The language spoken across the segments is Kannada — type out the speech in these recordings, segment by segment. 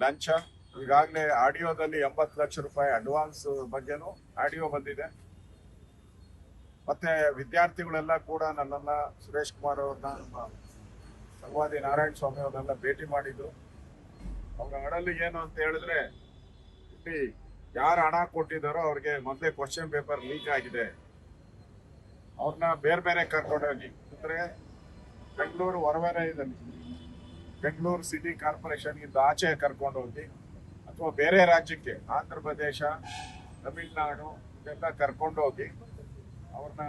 ಲಂಚ. ಈಗಾಗಲೇ ಆಡಿಯೋದಲ್ಲಿ 80 ಲಕ್ಷ ರೂಪಾಯಿ ಅಡ್ವಾನ್ಸ್ ಬಗ್ಗೆನೂ ಆಡಿಯೋ ಬಂದಿದೆ. ಮತ್ತೆ ವಿದ್ಯಾರ್ಥಿಗಳೆಲ್ಲ ಕೂಡ ನನ್ನನ್ನ, ಸುರೇಶ್ ಕುಮಾರ್ ಅವ್ರನ್ನ, ಸಂವಾದಿ ನಾರಾಯಣ ಸ್ವಾಮಿ ಅವ್ರನ್ನೆಲ್ಲ ಭೇಟಿ ಮಾಡಿದ್ರು. ಅವ್ರ ಅಡಲಿಗೆ ಏನು ಅಂತ ಹೇಳಿದ್ರೆ, ಇಲ್ಲಿ ಯಾರು ಹಣ ಕೊಟ್ಟಿದ್ದಾರೋ ಅವ್ರಿಗೆ ಮೊದಲೇ ಕ್ವಶನ್ ಪೇಪರ್ ಲೀಕ್ ಆಗಿದೆ, ಅವ್ರನ್ನ ಬೇರೆ ಬೇರೆ ಕರ್ಕೊಂಡೋಗಿ, ಅಂದ್ರೆ ಬೆಂಗಳೂರು ಹೊರವಲಯದಲ್ಲಿ ಬೆಂಗಳೂರು ಸಿಟಿ ಕಾರ್ಪೊರೇಷನ್ ಇಂದ ಆಚೆ ಕರ್ಕೊಂಡು ಹೋಗಿ, ಅಥವಾ ಬೇರೆ ರಾಜ್ಯಕ್ಕೆ ಆಂಧ್ರ ಪ್ರದೇಶ, ತಮಿಳುನಾಡು ಇದೆಲ್ಲ ಕರ್ಕೊಂಡೋಗಿ ಅವ್ರನ್ನ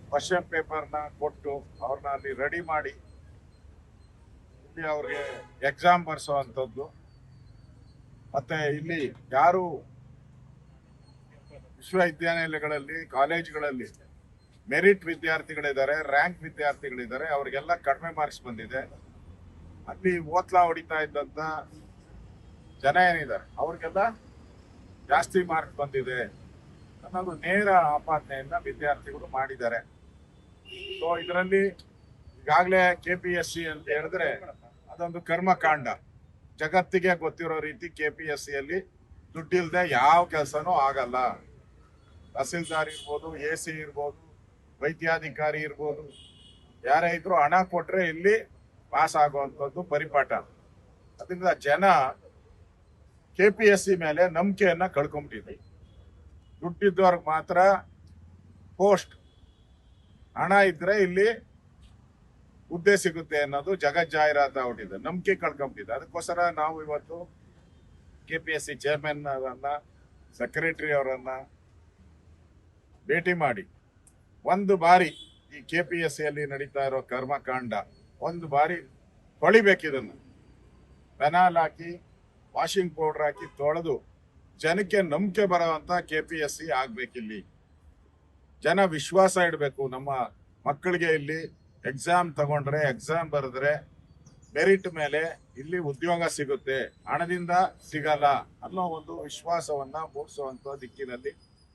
ಕ್ವಶನ್ ಪೇಪರ್ನ ಕೊಟ್ಟು ಅವ್ರನ್ನ ಅಲ್ಲಿ ರೆಡಿ ಮಾಡಿ ಇಲ್ಲಿ ಅವ್ರಿಗೆ ಎಕ್ಸಾಮ್ ಬರ್ಸೋವಂಥದ್ದು. ಮತ್ತೆ ಇಲ್ಲಿ ಯಾರು ವಿಶ್ವವಿದ್ಯಾನಿಲಯಗಳಲ್ಲಿ, ಕಾಲೇಜ್ಗಳಲ್ಲಿ ಮೆರಿಟ್ ವಿದ್ಯಾರ್ಥಿಗಳಿದ್ದಾರೆ, ರ್ಯಾಂಕ್ ವಿದ್ಯಾರ್ಥಿಗಳಿದ್ದಾರೆ, ಅವ್ರಿಗೆಲ್ಲ ಕಡಿಮೆ ಮಾರ್ಕ್ಸ್ ಬಂದಿದೆ. ಅಲ್ಲಿ ಓತ್ಲಾ ಹೊಡಿತಾ ಇದ್ದಂತ ಜನ ಏನಿದ್ದಾರೆ ಅವ್ರಿಗೆಲ್ಲ ಜಾಸ್ತಿ ಮಾರ್ಕ್ಸ್ ಬಂದಿದೆ ಅನ್ನೋದು ನೇರ ಆಪಾದನೆಯನ್ನ ವಿದ್ಯಾರ್ಥಿಗಳು ಮಾಡಿದ್ದಾರೆ. ಸೊ ಇದರಲ್ಲಿ ಈಗಾಗಲೇ KPSC ಅಂತ ಹೇಳಿದ್ರೆ ಅದೊಂದು ಕರ್ಮಕಾಂಡ. ಜಗತ್ತಿಗೆ ಗೊತ್ತಿರೋ ರೀತಿ KPSCಯಲ್ಲಿ ದುಡ್ಡಿಲ್ದೆ ಯಾವ ಕೆಲಸನೂ ಆಗಲ್ಲ. ತಹಸೀಲ್ದಾರ್ ಇರ್ಬೋದು, AC ಇರ್ಬೋದು, ವೈದ್ಯಾಧಿಕಾರಿ ಇರ್ಬೋದು, ಯಾರೇ ಇದ್ರು ಹಣ ಕೊಟ್ರೆ ಇಲ್ಲಿ ಪಾಸ್ ಆಗುವಂಥದ್ದು ಪರಿಪಾಠ. ಅದರಿಂದ ಜನ KPSC ಮೇಲೆ ನಂಬಿಕೆಯನ್ನ ಕಳ್ಕೊಂಡ್ಬಿಟ್ಟಿದೆ. ದುಡ್ಡಿದ್ದವ್ರಿಗೆ ಮಾತ್ರ ಪೋಸ್ಟ್, ಹಣ ಇದ್ರೆ ಇಲ್ಲಿ ಹುದ್ದೆ ಸಿಗುತ್ತೆ ಅನ್ನೋದು ಜಗಜ್ಜಾಹಿರಾತ ಹೊಟ್ಟಿದೆ, ನಂಬಿಕೆ ಕಳ್ಕೊಂಬಿಟ್ಟಿದೆ. ಅದಕ್ಕೋಸ್ಕರ ನಾವು ಇವತ್ತು KPSC ಚೇರ್ಮನ್ ಅವರನ್ನ, ಸೆಕ್ರೆಟರಿ ಅವರನ್ನ ಭೇಟಿ ಮಾಡಿ ಒಂದು ಬಾರಿ ಈ KPSCಯಲ್ಲಿ ನಡೀತಾ ಇರೋ ಕರ್ಮಕಾಂಡ ಒಂದು ಬಾರಿ ತೊಳಿಬೇಕಿದನ್ನು, ಪೆನಾಲ್ ಹಾಕಿ, ವಾಷಿಂಗ್ ಪೌಡರ್ ಹಾಕಿ ತೊಳೆದು ಜನಕ್ಕೆ ನಂಬಿಕೆ ಬರುವಂತ KPSC ಆಗ್ಬೇಕಿಲ್ಲಿ. ಜನ ವಿಶ್ವಾಸ ಇಡಬೇಕು ನಮ್ಮ ಮಕ್ಕಳಿಗೆ. ಇಲ್ಲಿ ಎಕ್ಸಾಮ್ ತಗೊಂಡ್ರೆ, ಎಕ್ಸಾಮ್ ಬರೆದ್ರೆ ಮೆರಿಟ್ ಮೇಲೆ ಇಲ್ಲಿ ಉದ್ಯೋಗ ಸಿಗುತ್ತೆ, ಹಣದಿಂದ ಸಿಗಲ್ಲ ಅನ್ನೋ ಒಂದು ವಿಶ್ವಾಸವನ್ನ ಮೂಡಿಸುವಂತ ದಿಕ್ಕಿನಲ್ಲಿ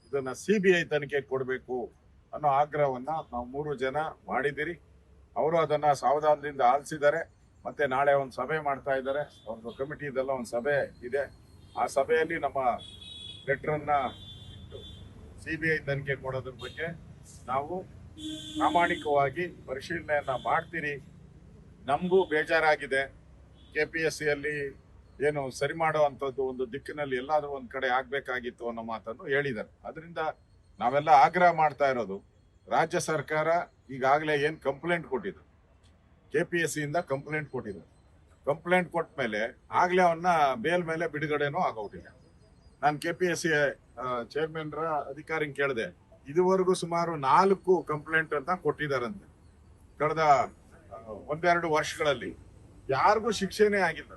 ಇದನ್ನ CBI ತನಿಖೆ ಕೊಡಬೇಕು ಅನ್ನೋ ಆಗ್ರಹವನ್ನ ನಾವು 3 ಜನ ಮಾಡಿದಿರಿ. ಅವರು ಅದನ್ನ ಸಾವಧಾನದಿಂದ ಆಲಿಸಿದ್ದಾರೆ. ಮತ್ತೆ ನಾಳೆ ಒಂದು ಸಭೆ ಮಾಡ್ತಾ ಇದ್ದಾರೆ, ಒಂದು ಕಮಿಟಿ ಇದೆಲ್ಲ ಒಂದು ಸಭೆ ಇದೆ. ಆ ಸಭೆಯಲ್ಲಿ ನಮ್ಮ ಲೆಟರನ್ನ CBI ತನಿಖೆ ಕೊಡೋದ್ರ ಬಗ್ಗೆ ನಾವು ಪ್ರಾಮಾಣಿಕವಾಗಿ ಪರಿಶೀಲನೆಯನ್ನ ಮಾಡ್ತೀರಿ. ನಮಗೂ ಬೇಜಾರಾಗಿದೆ. KPSCಯಲ್ಲಿ ಏನು ಸರಿ ಮಾಡುವಂಥದ್ದು ಒಂದು ದಿಕ್ಕಿನಲ್ಲಿ ಎಲ್ಲಾದ್ರೂ ಒಂದ್ ಕಡೆ ಆಗ್ಬೇಕಾಗಿತ್ತು ಅನ್ನೋ ಮಾತನ್ನು ಹೇಳಿದ್ದಾರೆ. ಅದರಿಂದ ನಾವೆಲ್ಲ ಆಗ್ರಹ ಮಾಡ್ತಾ ಇರೋದು, ರಾಜ್ಯ ಸರ್ಕಾರ ಈಗಾಗಲೇ ಏನ್ ಕಂಪ್ಲೇಂಟ್ ಕೊಟ್ಟಿದ್ರು, KPSC ಇಂದ ಕಂಪ್ಲೇಂಟ್ ಕೊಟ್ಟಿದ್ರು. ಕಂಪ್ಲೇಂಟ್ ಕೊಟ್ಟ ಮೇಲೆ ಆಗ್ಲೇ ಅವನ್ನ ಬೇಲ್ ಮೇಲೆ ಬಿಡುಗಡೆನೂ ಆಗೋಗಿಲ್ಲ. ನಾನು KPSC ಚೇರ್ಮನ್ ಅಧಿಕಾರಿ ಕೇಳಿದೆ, ಇದುವರೆಗೂ ಸುಮಾರು 4 ಕಂಪ್ಲೇಂಟ್ ಅಂತ ಕೊಟ್ಟಿದಾರಂತೆ ಕಳೆದ 1-2 ವರ್ಷಗಳಲ್ಲಿ. ಯಾರಿಗೂ ಶಿಕ್ಷೆನೇ ಆಗಿಲ್ಲ.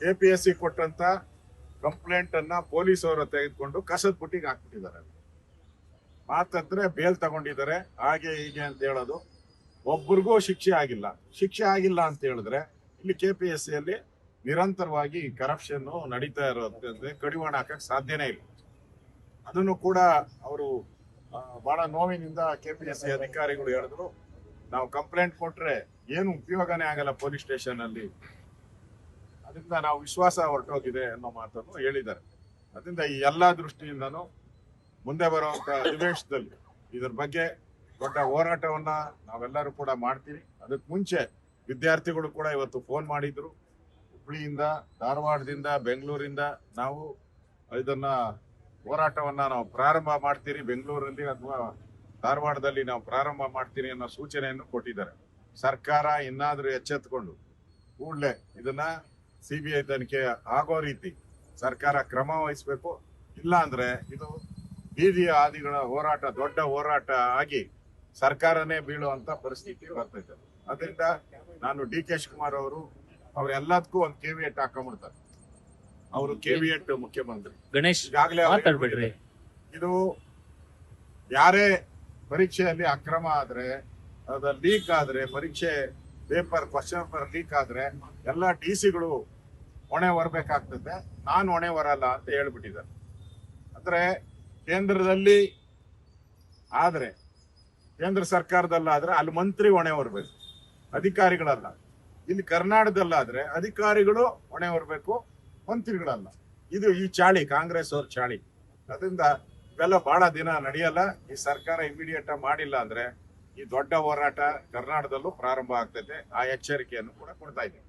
KPSC ಕೊಟ್ಟಂತ ಕಂಪ್ಲೇಂಟ್ ಅನ್ನ ಪೊಲೀಸ್ ಅವರು ತೆಗೆದುಕೊಂಡು ಕಸದ ಬುಟ್ಟಿಗೆ ಹಾಕ್ಬಿಟ್ಟಿದ್ದಾರೆ. ಮಾತಂದ್ರೆ ಬೇಲ್ ತಗೊಂಡಿದ್ದಾರೆ, ಹಾಗೆ ಹೀಗೆ ಅಂತ ಹೇಳೋದು. ಒಬ್ಬರಿಗೂ ಶಿಕ್ಷೆ ಆಗಿಲ್ಲ. ಶಿಕ್ಷೆ ಆಗಿಲ್ಲ ಅಂತ ಹೇಳಿದ್ರೆ ಇಲ್ಲಿ KPSCಯಲ್ಲಿ ನಿರಂತರವಾಗಿ ಕರಪ್ಷನ್ ನಡೀತಾ ಇರೋದ್ರಿಂದ ಕಡಿವಾಣ ಹಾಕಕ್ ಸಾಧ್ಯನೇ ಇಲ್ಲ. ಅದನ್ನು ಕೂಡ ಅವರು ಬಹಳ ನೋವಿನಿಂದ KPSC ಅಧಿಕಾರಿಗಳು ಹೇಳಿದ್ರು, ನಾವು ಕಂಪ್ಲೇಂಟ್ ಕೊಟ್ರೆ ಏನು ಉಪಯೋಗನೇ ಆಗಲ್ಲ ಪೊಲೀಸ್ ಸ್ಟೇಷನ್ ಅಲ್ಲಿ, ಅದರಿಂದ ನಾವು ವಿಶ್ವಾಸ ಹೊರಟೋಗಿದೆ ಅನ್ನೋ ಮಾತನ್ನು ಹೇಳಿದ್ದಾರೆ. ಅದರಿಂದ ಈ ಎಲ್ಲಾ ದೃಷ್ಟಿಯಿಂದನೂ ಮುಂದೆ ಬರುವಂತ ಅಧಿವೇಶನದಲ್ಲಿ ಇದ್ರ ಬಗ್ಗೆ ದೊಡ್ಡ ಹೋರಾಟವನ್ನ ನಾವೆಲ್ಲರೂ ಕೂಡ ಮಾಡ್ತೀವಿ. ಅದಕ್ಕೆ ಮುಂಚೆ ವಿದ್ಯಾರ್ಥಿಗಳು ಕೂಡ ಇವತ್ತು ಫೋನ್ ಮಾಡಿದ್ರು, ಹುಬ್ಳಿಯಿಂದ, ಧಾರವಾಡದಿಂದ, ಬೆಂಗಳೂರಿಂದ ನಾವು ಇದನ್ನ ಹೋರಾಟವನ್ನ ನಾವು ಪ್ರಾರಂಭ ಮಾಡ್ತೀರಿ, ಬೆಂಗಳೂರಲ್ಲಿ ಅಥವಾ ಧಾರವಾಡದಲ್ಲಿ ನಾವು ಪ್ರಾರಂಭ ಮಾಡ್ತೀರಿ ಅನ್ನೋ ಸೂಚನೆಯನ್ನು ಕೊಟ್ಟಿದ್ದಾರೆ. ಸರ್ಕಾರ ಇನ್ನಾದ್ರೂ ಎಚ್ಚೆತ್ತುಕೊಂಡು ಕೂಡಲೇ ಇದನ್ನ CBI ತನಿಖೆ ಆಗೋ ರೀತಿ ಸರ್ಕಾರ ಕ್ರಮ ವಹಿಸ್ಬೇಕು. ಇಲ್ಲ ಅಂದ್ರೆ ಇದು ಬೀದಿಯ ಆದಿಗಳ ಹೋರಾಟ, ದೊಡ್ಡ ಹೋರಾಟ ಆಗಿ ಸರ್ಕಾರನೇ ಬೀಳುವಂತ ಪರಿಸ್ಥಿತಿ ಬರ್ತೈತೆ. ಅದರಿಂದ ನಾನು DK ಶಿವಕುಮಾರ್ ಅವರೆಲ್ಲದಕ್ಕೂ ಒಂದು KVET ಹಾಕೊಂಡ್ಬಿಡ್ತಾರೆ. ಅವರು KVET ಮುಖ್ಯಮಂತ್ರಿ ಗಣೇಶ್ ಈಗಾಗಲೇ ಇದು ಯಾರೇ ಪರೀಕ್ಷೆಯಲ್ಲಿ ಅಕ್ರಮ ಆದ್ರೆ, ಅದ ಲೀಕ್ ಆದ್ರೆ, ಪರೀಕ್ಷೆ ಪೇಪರ್ ಕ್ವಶನ್ ಪೇಪರ್ ಲೀಕ್ ಆದ್ರೆ ಎಲ್ಲ DC ಹೊಣೆ ಹೊರಬೇಕಾಗ್ತದೆ. ನಾನು ಹೊಣೆ ಹೊರಲ್ಲ ಅಂತ ಹೇಳ್ಬಿಟ್ಟಿದ್ದಾರೆ. ಅಂದ್ರೆ ಕೇಂದ್ರದಲ್ಲಿ ಆದ್ರೆ, ಕೇಂದ್ರ ಸರ್ಕಾರದಲ್ಲಾದ್ರೆ ಅಲ್ಲಿ ಮಂತ್ರಿ ಹೊಣೆ ಹೊರಬೇಕು, ಅಧಿಕಾರಿಗಳಲ್ಲ. ಇಲ್ಲಿ ಕರ್ನಾಟಕದಲ್ಲಾದ್ರೆ ಅಧಿಕಾರಿಗಳು ಹೊಣೆ ಹೊರಬೇಕು, ಮಂತ್ರಿಗಳಲ್ಲ. ಇದು ಈ ಚಾಳಿ, ಕಾಂಗ್ರೆಸ್ ಅವ್ರ ಚಾಳಿ. ಅದರಿಂದ ಇವೆಲ್ಲ ಬಹಳ ದಿನ ನಡೆಯಲ್ಲ. ಈ ಸರ್ಕಾರ ಇಮಿಡಿಯೇಟ್ ಮಾಡಿಲ್ಲ ಅಂದ್ರೆ ಈ ದೊಡ್ಡ ಹೋರಾಟ ಕರ್ನಾಟಕದಲ್ಲೂ ಪ್ರಾರಂಭ ಆಗ್ತೈತೆ. ಆ ಎಚ್ಚರಿಕೆಯನ್ನು ಕೂಡ ಕೊಡ್ತಾ ಇದ್ದೀವಿ.